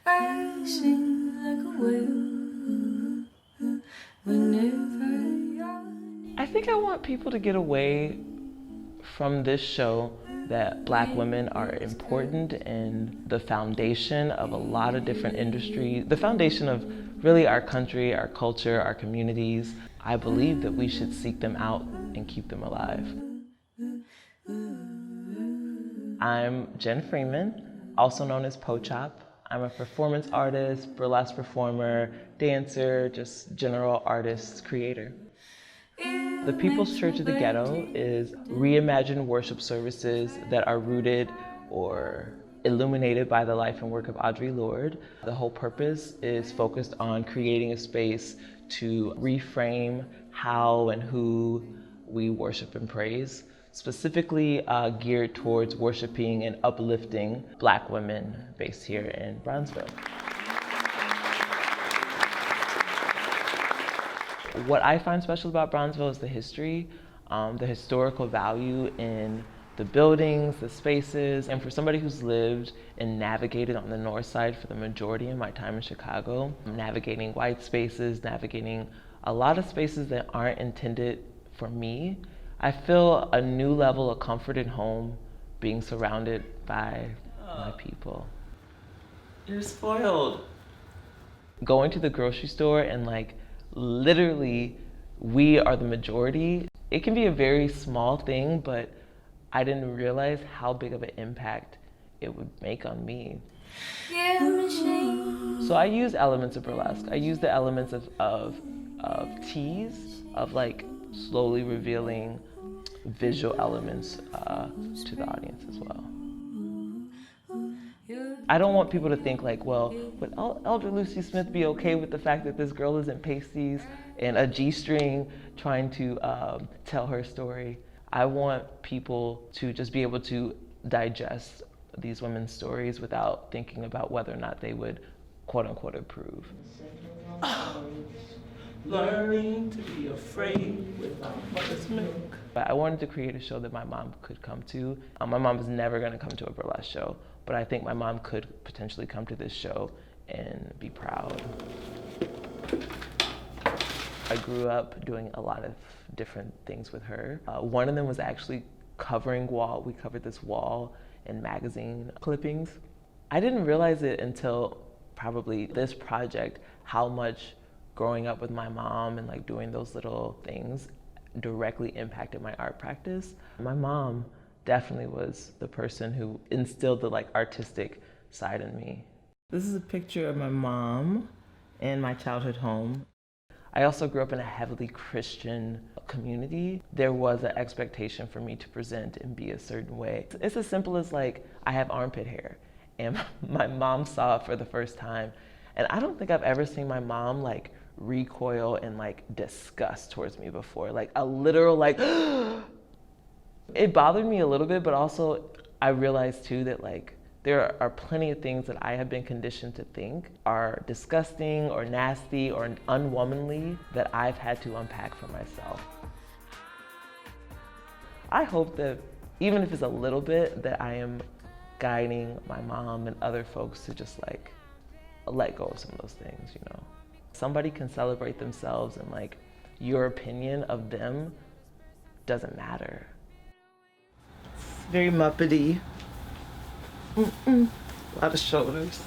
I sing like a whale whenever I think I want people to get away from this show that Black women are important and the foundation of a lot of different industries, the foundation of really our country, our culture, our communities. I believe that we should seek them out and keep them alive. I'm Jen Freeman, also known as Po-Chop. I'm a performance artist, burlesque performer, dancer, just general artist, creator. The People's Church of the Ghetto is reimagined worship services that are rooted or illuminated by the life and work of Audre Lorde. The whole purpose is focused on creating a space to reframe how and who we worship and praise, specifically geared towards worshiping and uplifting Black women based here in Bronzeville. What I find special about Bronzeville is the history, the historical value in the buildings, the spaces, and for somebody who's lived and navigated on the north side for the majority of my time in Chicago, navigating white spaces, navigating a lot of spaces that aren't intended for me, I feel a new level of comfort and home being surrounded by my people. You're spoiled. Going to the grocery store and like literally we are the majority. It can be a very small thing, but I didn't realize how big of an impact it would make on me. So I use elements of burlesque. I use the elements of tease, of like slowly revealing visual elements to the audience as well. I don't want people to think like, well, would Elder Lucy Smith be okay with the fact that this girl is in pasties and a G-string trying to tell her story? I want people to just be able to digest these women's stories without thinking about whether or not they would quote unquote approve. Learning to be afraid without mother's milk. But I wanted to create a show that my mom could come to. My mom was never gonna come to a burlesque show, but I think my mom could potentially come to this show and be proud. I grew up doing a lot of different things with her. One of them was actually covering wall. We covered this wall in magazine clippings. I didn't realize it until probably this project, how much growing up with my mom and like doing those little things directly impacted my art practice. My mom definitely was the person who instilled the like artistic side in me. This is a picture of my mom in my childhood home. I also grew up in a heavily Christian community. There was an expectation for me to present and be a certain way. It's as simple as like, I have armpit hair and my mom saw it for the first time. And I don't think I've ever seen my mom like recoil and like disgust towards me before. Like a literal like, it bothered me a little bit, but also I realized too that like there are plenty of things that I have been conditioned to think are disgusting or nasty or unwomanly that I've had to unpack for myself. I hope that even if it's a little bit, that I am guiding my mom and other folks to just like let go of some of those things, you know. Somebody can celebrate themselves and like your opinion of them doesn't matter. It's very Muppety. A lot of shoulders.